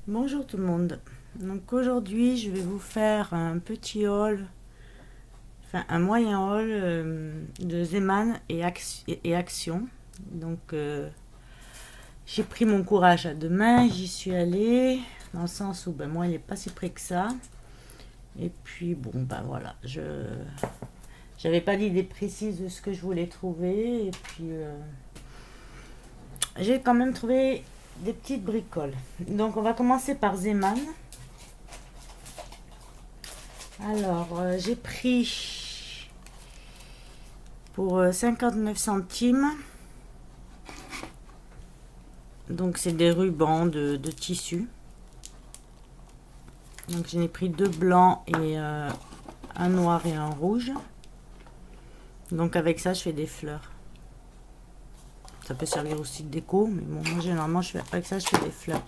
Bonjour tout le monde. Donc aujourd'hui je vais vous faire un petit haul, enfin un moyen haul de Zeman et Action. Donc j'ai pris mon courage à deux mains, j'y suis allée, dans le sens où moi il n'est pas si près que ça. Et puis bon voilà, j'avais pas d'idée précise de ce que je voulais trouver. Et puis j'ai quand même trouvé des petites bricoles. Donc on va commencer par Zeman. Alors, j'ai pris pour 59 centimes. Donc, c'est des rubans de tissu. Donc, j'en ai pris deux blancs et un noir et un rouge. Donc, avec ça, je fais des fleurs. Ça peut servir aussi de déco, mais bon, moi, généralement, avec ça, je fais des fleurs.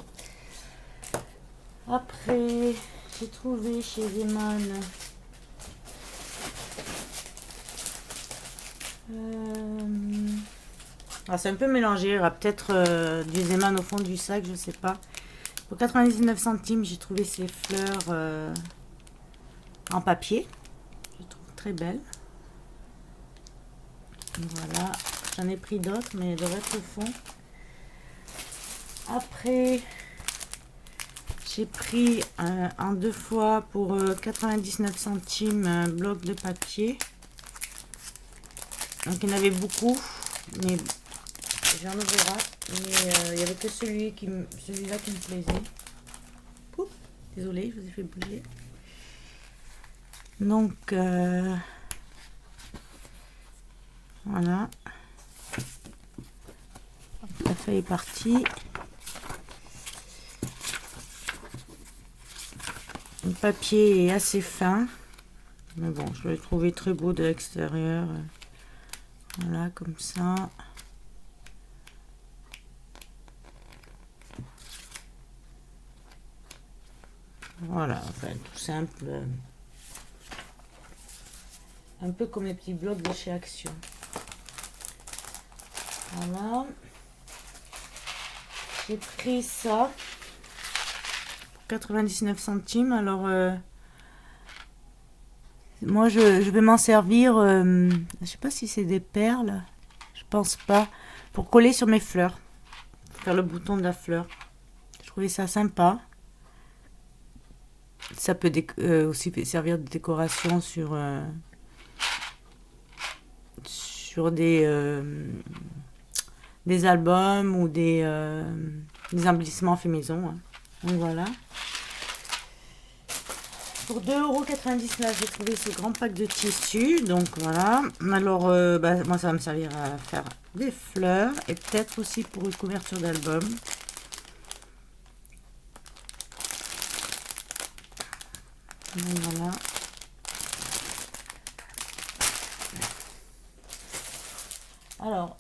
Après, j'ai trouvé chez Zeman c'est un peu mélangé, il y aura peut-être du Zeman au fond du sac, je sais pas. Pour 99 centimes, j'ai trouvé ces fleurs en papier. Je trouve très belles. Voilà, j'en ai pris d'autres, mais elles doivent être au fond. Après, j'ai pris en deux fois pour 99 centimes un bloc de papier. Donc il y en avait beaucoup, mais j'en ouvrirai. Mais il n'y avait que celui-là qui me plaisait. Oups, désolée, je vous ai fait bouger. Donc voilà. La feuille est partie. Le papier est assez fin. Mais bon, je l'ai trouvé très beau de l'extérieur. Voilà, comme ça. Voilà, enfin, tout simple. Un peu comme les petits blocs de chez Action. Voilà. J'ai pris ça pour 99 centimes. Alors, moi, je vais m'en servir. Je sais pas si c'est des perles. Je pense pas. Pour coller sur mes fleurs. Faire le bouton de la fleur. Je trouvais ça sympa. Ça peut aussi servir de décoration sur des albums ou des embellissements faits maison. Hein. Donc voilà. Pour 2,99 €, j'ai trouvé ce grand pack de tissu. Donc voilà. Alors, moi, ça va me servir à faire des fleurs et peut-être aussi pour une couverture d'album. Voilà. Alors,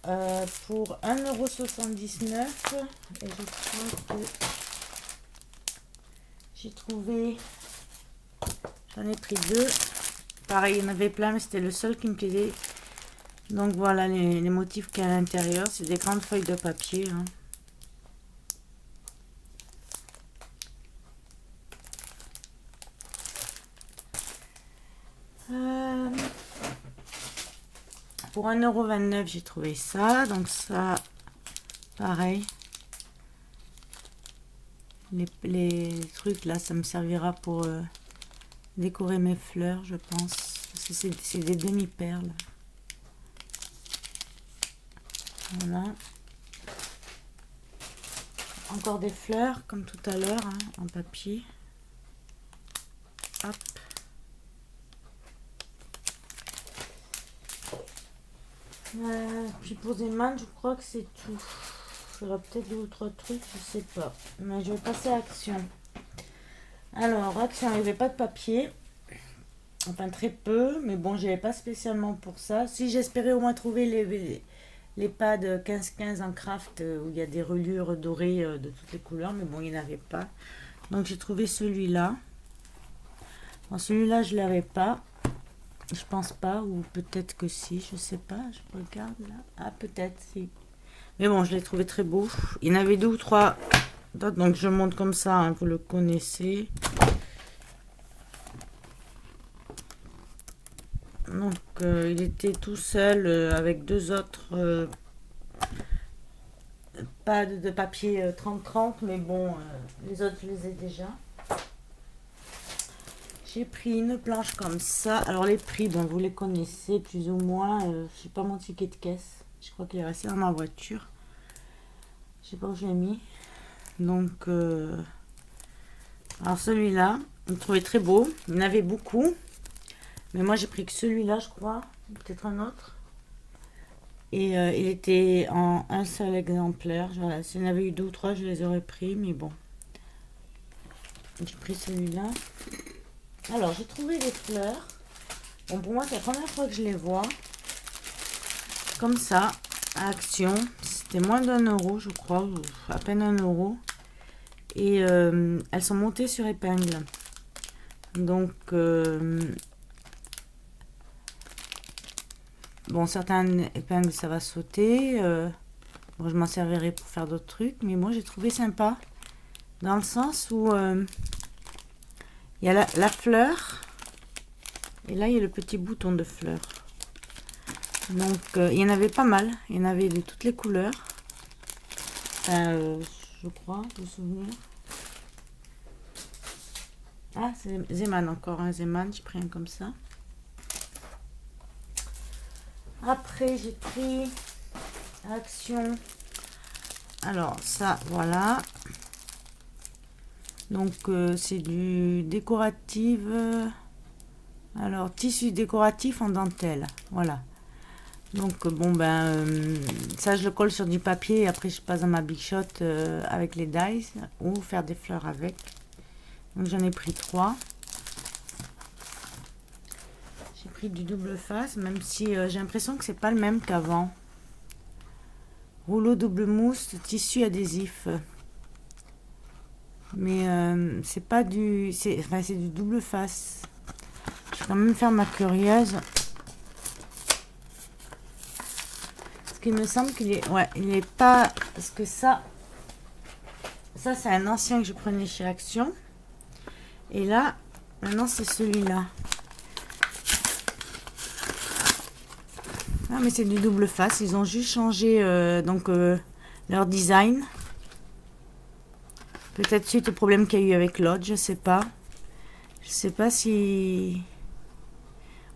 pour 1,79 €, et je crois que j'ai trouvé, j'en ai pris deux. Pareil, il y en avait plein, mais c'était le seul qui me plaisait. Donc voilà les motifs qu'il y a à l'intérieur. C'est des grandes feuilles de papier. Hein. Pour 1,29 €, j'ai trouvé ça. Donc ça, pareil. Les trucs là, ça me servira pour décorer mes fleurs, je pense. C'est des demi-perles. Voilà. Encore des fleurs, comme tout à l'heure, hein, en papier. Hop. Puis pour Zeman, je crois que c'est tout. Il y aura peut-être deux ou trois trucs, je sais pas. Mais je vais passer à Action. Alors, Action, il n'y avait pas de papier. Enfin, très peu. Mais bon, j'avais pas spécialement pour ça. Si j'espérais au moins trouver les pads 15-15 en craft où il y a des reliures dorées de toutes les couleurs. Mais bon, il n'y en avait pas. Donc, j'ai trouvé celui-là. Bon, celui-là, je ne l'avais pas. Je pense pas, ou peut-être que si, je sais pas, je regarde là. Ah, peut-être, si. Mais bon, je l'ai trouvé très beau. Il y en avait deux ou trois Donc je monte comme ça, hein, vous le connaissez. Donc il était tout seul avec deux autres pads de papier 30-30, mais bon, les autres je les ai déjà. J'ai pris une planche comme ça. Alors les prix, bon, vous les connaissez plus ou moins. Je sais pas mon ticket de caisse. Je crois qu'il est resté dans ma voiture. Je sais pas où je l'ai mis. Donc, alors celui-là, je le trouvais très beau. Il y en avait beaucoup. Mais moi j'ai pris que celui-là, je crois. Peut-être un autre. Et il était en un seul exemplaire. Voilà, s'il y en avait eu deux ou trois, je les aurais pris. Mais bon. J'ai pris celui-là. Alors, j'ai trouvé des fleurs. Bon, pour moi, c'est la première fois que je les vois. Comme ça, à Action. C'était moins d'1 €, je crois. Ou à peine 1 €. Et elles sont montées sur épingle. Donc, bon, certaines épingles, ça va sauter. Bon, je m'en servirai pour faire d'autres trucs. Mais moi, j'ai trouvé sympa. Dans le sens où il y a la fleur. Et là, il y a le petit bouton de fleur. Donc, il y en avait pas mal. Il y en avait de toutes les couleurs. Je crois, de souvenir. Ah, c'est Zeman encore. Un Zeman, j'ai pris un comme ça. Après, j'ai pris Action. Alors, ça, voilà. Donc, c'est du décoratif. Alors, tissu décoratif en dentelle. Voilà. Donc, bon, ça, je le colle sur du papier. Et après, je passe dans ma Big Shot avec les dies ou faire des fleurs avec. Donc, j'en ai pris 3. J'ai pris du double face, même si j'ai l'impression que c'est pas le même qu'avant. Rouleau double mousse, tissu adhésif. Mais c'est pas du... c'est du double face. Je vais quand même faire ma curieuse. Parce qu'il me semble qu'il est... Ouais, il est pas... Parce que ça... Ça, c'est un ancien que je prenais chez Action. Et là, maintenant, c'est celui-là. Ah, mais c'est du double face. Ils ont juste changé leur design. Peut-être suite au problème qu'il y a eu avec l'autre, je sais pas. Je sais pas si...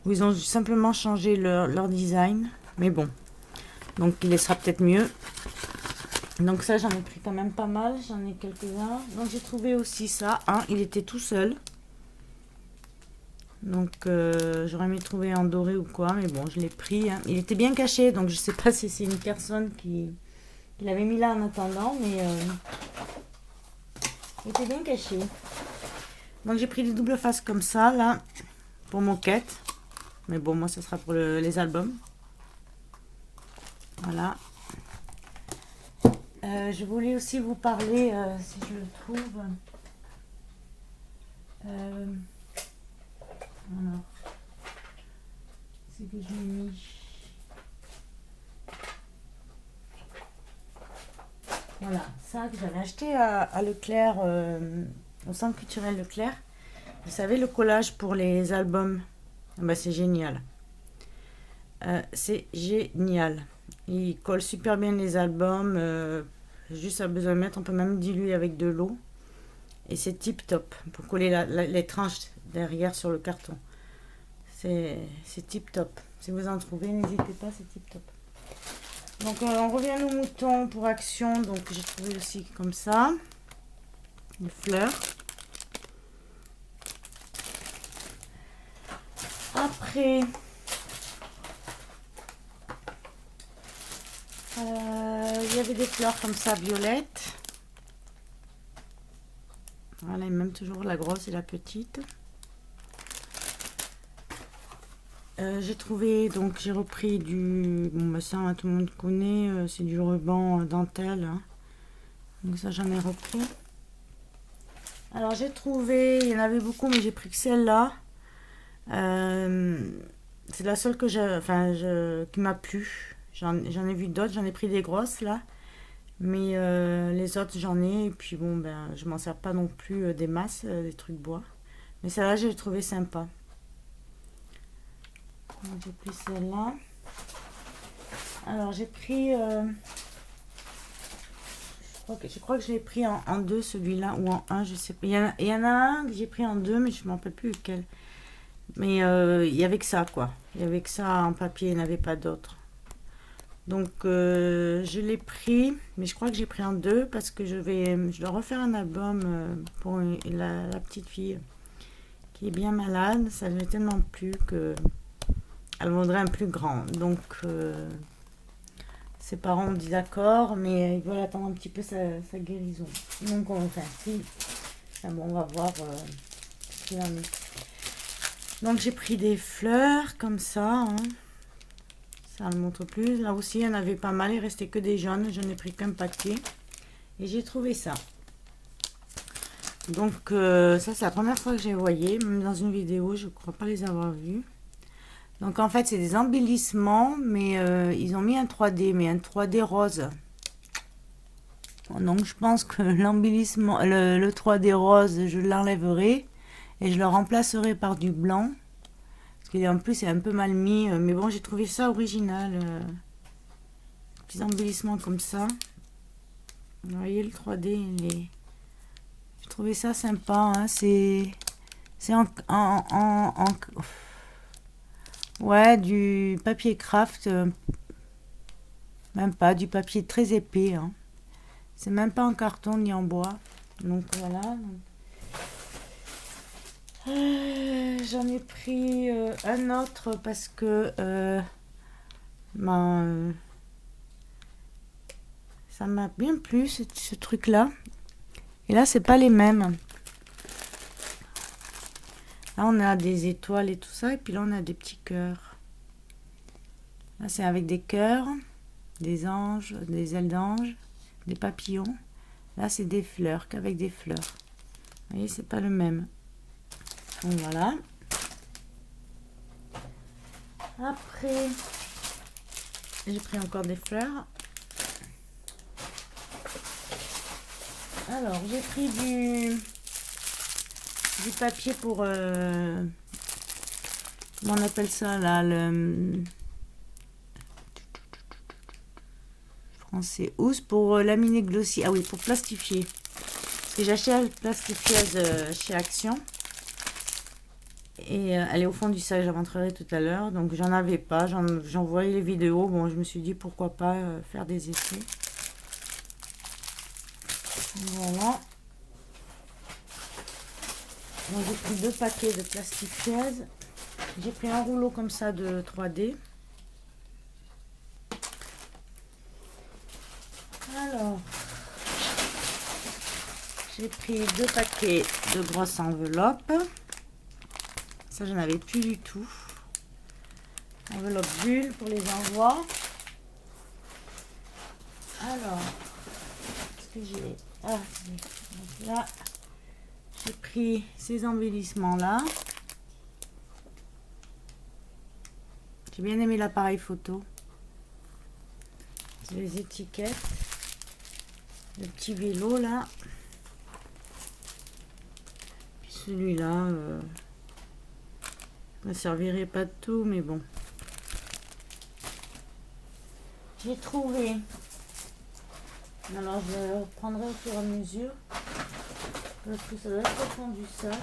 Ou ils ont simplement changé leur design. Mais bon. Donc il les sera peut-être mieux. Donc ça, j'en ai pris quand même pas mal. J'en ai quelques-uns. Donc j'ai trouvé aussi ça. Il était tout seul. Donc j'aurais aimé trouver en doré ou quoi. Mais bon, je l'ai pris. Il était bien caché. Donc je sais pas si c'est une personne qui l'avait mis là en attendant. Mais il était bien caché. Donc j'ai pris des doubles faces comme ça, là. Pour moquette. Mais bon, moi, ça sera pour les albums. Voilà. Je voulais aussi vous parler, si je le trouve. Alors. C'est que je l'ai mis. Voilà, ça que j'avais acheté à Leclerc, au centre culturel Leclerc. Vous savez, le collage pour les albums. C'est génial. C'est génial. Il colle super bien les albums. Juste à besoin de mettre, on peut même diluer avec de l'eau. Et c'est tip top pour coller les tranches derrière sur le carton. C'est tip top. Si vous en trouvez, n'hésitez pas, c'est tip top. Donc on revient aux moutons pour Action. Donc j'ai trouvé aussi comme ça. Une fleur. Après, il y avait des fleurs comme ça, violettes. Voilà, et même toujours la grosse et la petite. J'ai trouvé, donc j'ai repris du... Bon, ça, tout le monde connaît, c'est du ruban dentelle. Donc ça, j'en ai repris. Alors, j'ai trouvé, il y en avait beaucoup, mais j'ai pris que celle-là. C'est la seule que qui m'a plu. J'en ai vu d'autres, j'en ai pris des grosses là. Mais les autres, j'en ai. Et puis bon, ben, je m'en sers pas non plus des masses, des trucs bois. Mais celle-là, j'ai trouvé sympa. Donc, j'ai pris celle-là. Alors, j'ai pris... je crois que je l'ai pris en deux, celui-là, ou en un, je sais pas. Il y en a un que j'ai pris en deux, mais je ne m'en rappelle plus lequel. Mais il y avait que ça, quoi. Il y avait que ça en papier, il n'y en avait pas d'autres. Donc, je l'ai pris, mais je crois que j'ai pris en deux parce que je dois refaire un album pour la petite fille qui est bien malade. Ça lui a tellement plu que elle voudrait un plus grand. Donc, ses parents ont dit d'accord, mais ils veulent attendre un petit peu sa guérison. Donc, enfin, si. Enfin, bon, on va voir ce qu'il en est. Donc, j'ai pris des fleurs comme ça. Hein. Ça ne le montre plus. Là aussi, il y en avait pas mal. Il restait que des jaunes. Je n'ai pris qu'un paquet. Et j'ai trouvé ça. Donc, ça, c'est la première fois que j'ai voyé. Même dans une vidéo, je ne crois pas les avoir vus. Donc, en fait, c'est des embellissements. Mais ils ont mis un 3D. Mais un 3D rose. Donc, je pense que l'embellissement, le 3D rose, je l'enlèverai. Et je le remplacerai par du blanc. En plus, c'est un peu mal mis. Mais bon, j'ai trouvé ça original. Petits embellissements comme ça. Vous voyez, le 3D, j'ai trouvé ça sympa. Hein. C'est ouais, du papier craft. Même pas, du papier très épais. Hein. C'est même pas en carton ni en bois. Donc voilà. J'en ai pris un autre parce que ça m'a bien plu ce truc là. Et là c'est pas les mêmes. Là on a des étoiles et tout ça, et puis là on a des petits cœurs. Là c'est avec des cœurs, des anges, des ailes d'ange, des papillons. Là c'est des fleurs, qu'avec des fleurs. Vous voyez, c'est pas le même. Donc voilà. Après, j'ai pris encore des fleurs. Alors, j'ai pris du papier pour... comment on appelle ça là, le français, housse pour laminer glossy. Ah oui, pour plastifier. Parce que j'ai acheté la plastifieuse chez Action. Et elle est au fond du sac, je la montrerai tout à l'heure. Donc j'en avais pas, j'en voyais les vidéos. Bon, je me suis dit pourquoi pas faire des essais. Voilà. Donc j'ai pris 2 paquets de plastifieuse. J'ai pris un rouleau comme ça de 3D. Alors, j'ai pris 2 paquets de grosses enveloppes. Ça, j'en avais plus du tout. Enveloppe bulle pour les envois. Alors, qu'est-ce que j'ai? Ah, donc là, j'ai pris ces embellissements-là. J'ai bien aimé l'appareil photo. C'est les étiquettes. Le petit vélo, là. Puis celui-là... ça ne servirait pas de tout, mais bon. J'ai trouvé. Alors, je reprendrai au fur et à mesure. Parce que ça doit être au fond du sac.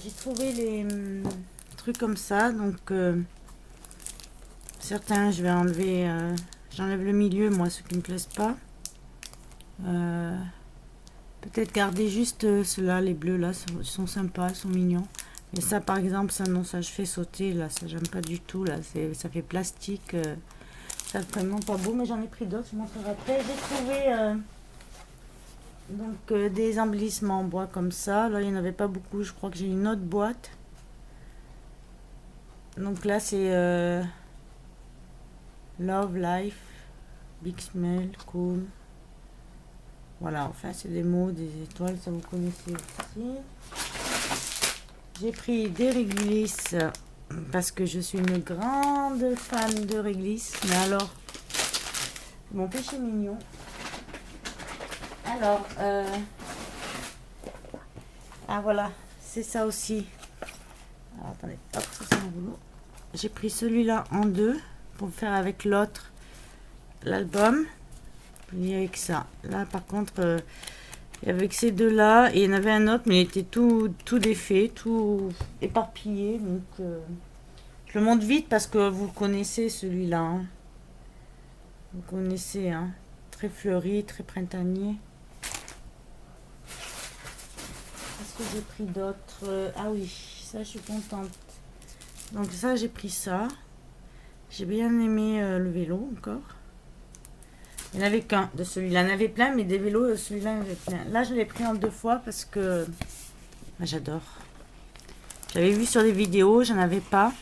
J'ai trouvé les trucs comme ça. Donc, certains, je vais enlever. J'enlève le milieu, moi, ceux qui ne me plaisent pas. Peut-être garder juste ceux-là, les bleus là, sont sympas, ils sont mignons. Mais ça par exemple, ça non, ça je fais sauter là, ça j'aime pas du tout là, ça fait plastique, ça vraiment pas beau, mais j'en ai pris d'autres, je vous montrerai après. J'ai trouvé donc des embellissements en bois comme ça, là il n'y en avait pas beaucoup, je crois que j'ai une autre boîte. Donc là c'est Love, Life, Big Smell, Cool. Voilà, enfin, c'est des mots, des étoiles, ça vous connaissez aussi. J'ai pris des réglisses parce que je suis une grande fan de réglisse. Mais alors, mon péché mignon. Alors, ah voilà, c'est ça aussi. Alors, attendez, hop, ça c'est mon boulot. J'ai pris celui-là en deux pour faire avec l'autre l'album. Et avec ça. Là, par contre, avec ces deux-là, et il y en avait un autre, mais il était tout défait, tout éparpillé. Donc, je le montre vite parce que vous le connaissez celui-là. Hein. Vous connaissez, hein. Très fleuri, très printanier. Qu'est-ce que j'ai pris d'autre? Ah oui, ça je suis contente. Donc ça j'ai pris ça. J'ai bien aimé le vélo encore. Il n'y en avait qu'un de celui-là. Il y en avait plein, mais des vélos, celui-là il y en avait plein. Là je l'ai pris en deux fois parce que j'adore. J'avais vu sur des vidéos, j'en avais pas.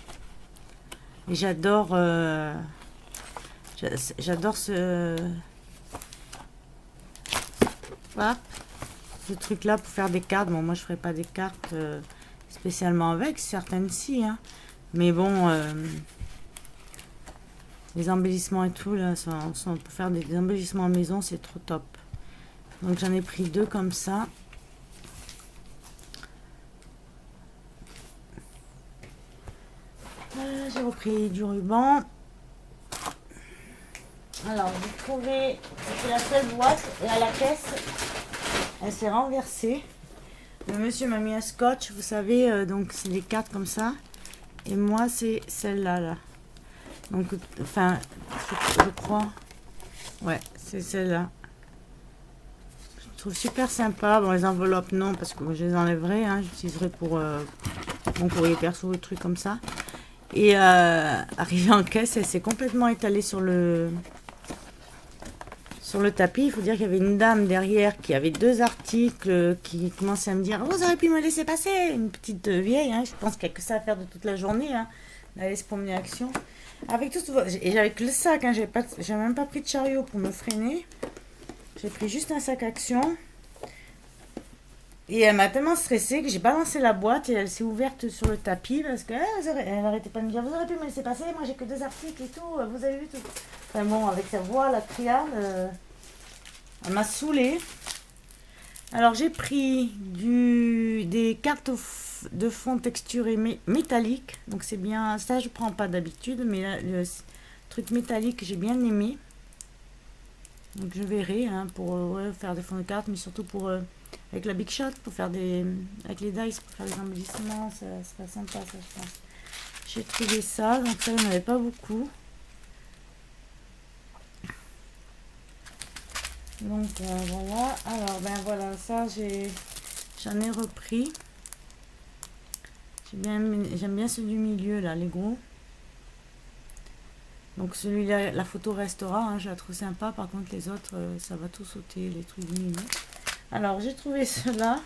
Et j'adore j'adore ce hop, ce truc là pour faire des cartes. Bon, moi je ferai pas des cartes spécialement avec, certaines si, hein. Mais bon, les embellissements et tout là, pour faire des embellissements à maison, c'est trop top. Donc j'en ai pris deux comme ça. J'ai repris du ruban. Alors j'ai trouvé, c'est la seule boîte et à la caisse, elle s'est renversée. Le monsieur m'a mis un scotch, vous savez, donc c'est des cartes comme ça. Et moi c'est celle-là là. Donc enfin, je crois. Ouais, c'est celle-là. Je trouve super sympa. Bon, les enveloppes non, parce que je les enlèverai, hein, j'utiliserai pour mon courrier perso, des trucs comme ça. Et arrivée en caisse, elle s'est complètement étalée sur le tapis. Il faut dire qu'il y avait une dame derrière qui avait deux articles qui commençait à me dire: vous auriez pu me laisser passer. Une petite vieille, hein, je pense qu'il n'y a que ça à faire de toute la journée, hein, d'aller se promener à Action. Avec tout, et j'avais que le sac, hein, j'ai même pas pris de chariot pour me freiner. J'ai pris juste un sac Action. Et elle m'a tellement stressée que j'ai balancé la boîte et elle s'est ouverte sur le tapis parce qu'elle n'arrêtait pas de me dire: vous auriez pu me laisser passer, moi j'ai que deux articles et tout, vous avez vu tout. Enfin bon, avec sa voix, la criade, elle m'a saoulée. Alors j'ai pris des cartes de fond texturées métalliques. Donc c'est bien, ça je prends pas d'habitude, mais là, le truc métallique j'ai bien aimé. Donc je verrai, hein, pour faire des fonds de cartes, mais surtout pour avec la Big Shot, pour faire avec les dice, pour faire des embellissements, ça sera sympa ça je pense. J'ai trouvé ça, donc ça il n'y en avait pas beaucoup. Donc voilà, alors ben voilà, ça j'en ai repris. J'aime bien celui du milieu là, les gros. Donc celui-là, la photo restera, hein, je la trouve sympa. Par contre les autres, ça va tout sauter, les trucs du milieu. Alors j'ai trouvé ceux-là.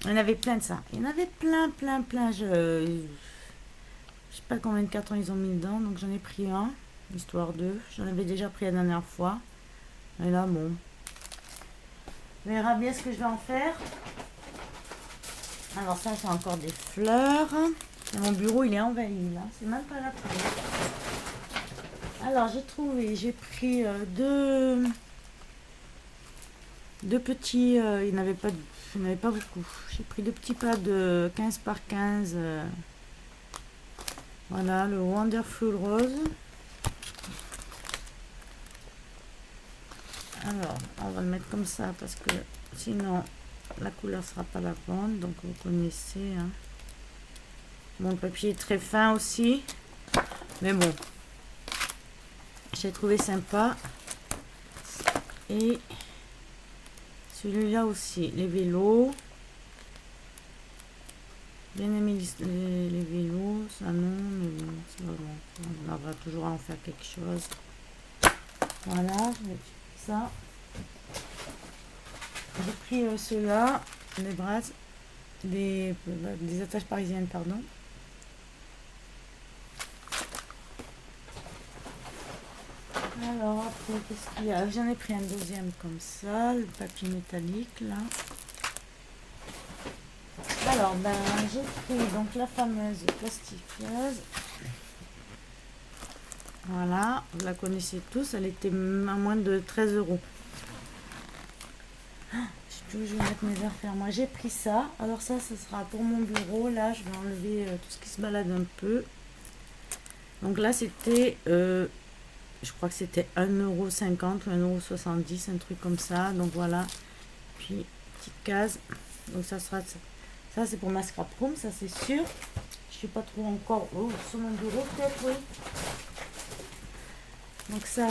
Il y en avait plein de ça. Il y en avait plein. Je sais pas combien de cartons ils ont mis dedans, donc j'en ai pris un, histoire d'eux. J'en avais déjà pris la dernière fois. Et là, bon. On verra bien ce que je vais en faire. Alors ça, c'est encore des fleurs. Et mon bureau, il est envahi, là. C'est même pas la fleur. Alors, j'ai pris deux petits, il n'y en avait pas beaucoup. J'ai pris deux petits pas de 15 par 15. Voilà, le Wonderful Rose. Alors, on va le mettre comme ça parce que sinon la couleur sera pas la bonne. Donc vous connaissez, hein. Bon, le papier est très fin aussi, mais bon, j'ai trouvé sympa. Et celui-là aussi, les vélos. Bien aimé les vélos, ça non, mais bon, ça va, bon, on va toujours en faire quelque chose. Voilà, je vais ça. J'ai pris ceux-là, les bras, des attaches parisiennes, pardon. Alors après, qu'est-ce qu'il y a? J'en ai pris un deuxième comme ça, le papier métallique là. Alors, ben, j'ai pris donc la fameuse plastifieuse. Voilà, vous la connaissez tous, elle était à moins de 13 €. Je vais mettre mes affaires. Moi, j'ai pris ça. Alors ça, ce sera pour mon bureau. Là, je vais enlever tout ce qui se balade un peu. Donc là, c'était, je crois que c'était 1,50 € ou 1,70 €, un truc comme ça. Donc voilà. Puis, petite case. Donc ça sera... Ça, c'est pour ma scrap room, ça c'est sûr. Je sais pas trop encore. Oh, sur mon bureau, peut-être, oui. Donc ça,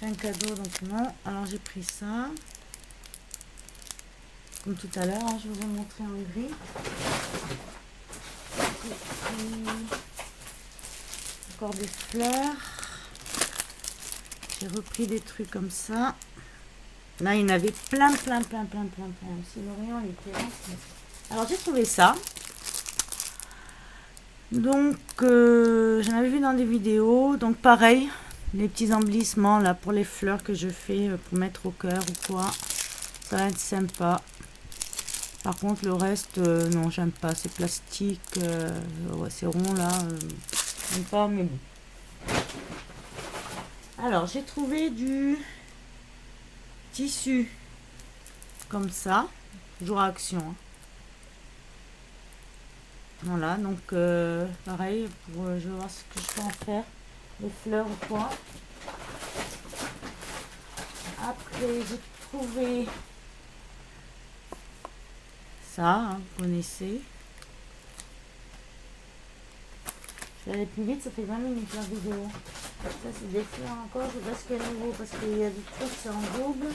c'est un cadeau, donc non. Alors j'ai pris ça. Comme tout à l'heure, hein, je vous ai montré en gris. Encore des fleurs. J'ai repris des trucs comme ça. Là, il y en avait plein. Aussi, l'Orient, il était là. Alors, j'ai trouvé ça. Donc, j'en avais vu dans des vidéos. Donc, pareil, les petits embellissements là pour les fleurs que je fais pour mettre au cœur ou quoi. Ça va être sympa. Par contre, le reste, non, j'aime pas. C'est plastique. Ouais, c'est rond là. J'aime pas, mais bon. Alors, j'ai trouvé du tissu comme ça. Jour à action. Hein. Voilà, donc pareil, je vais voir ce que je peux en faire. Les fleurs ou quoi. Après, j'ai trouvé ça, hein, vous connaissez. Je vais aller plus vite, ça fait 20 minutes la vidéo. Ça, c'est des fleurs encore, je sais pas ce qu'il y a de nouveau parce qu'il y a des trucs, c'est en double.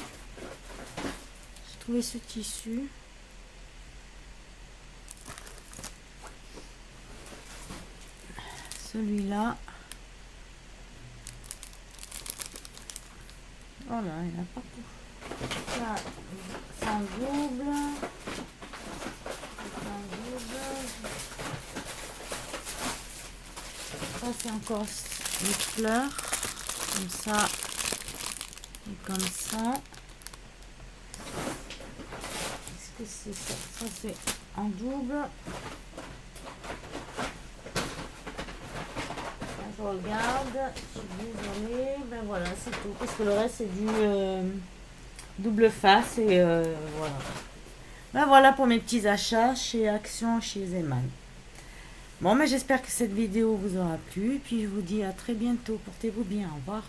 J'ai trouvé ce tissu. Celui-là. Oh là, il y en a partout. Ça, c'est en double. Ça, c'est encore des fleurs. Comme ça. Et comme ça. Qu'est-ce que c'est ça? Ça, c'est en double. Je regarde, je suis désolée, ben voilà, c'est tout, parce que le reste c'est du double face et voilà. Ben voilà pour mes petits achats chez Action, chez Zeman. Bon, mais j'espère que cette vidéo vous aura plu, et puis je vous dis à très bientôt, portez-vous bien, au revoir.